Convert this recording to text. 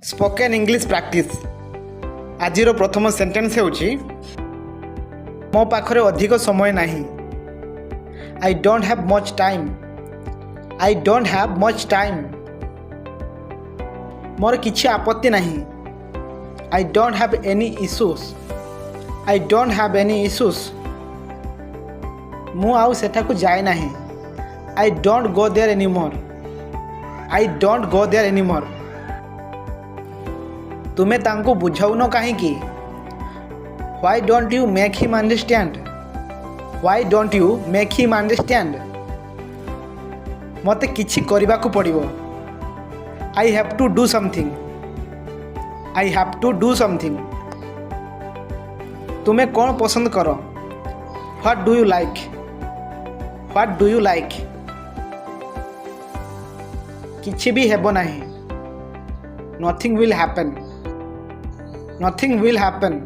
Spoken English practice आज प्रथम sentence होची मो पाखरे अधिक समय नहीं। I don't have much time. I don't have much time. मोर किछि आपत्ति नहीं। I don't have any issues. I don't have any issues. मु आउ सेठाकु जाए नहीं। I don't go there anymore. I don't go there anymore. तुम्हें तांको बुझाउन कहीं? Why don't you make him understand? Why don't you make him understand? मते किछि करिबा को पड़िबो। I have to do something. I have to do something. तुम्हें कौन पसंद करो? What do you like? What do you like? किछि भी हेबो नहीं। Nothing will happen. Nothing will happen.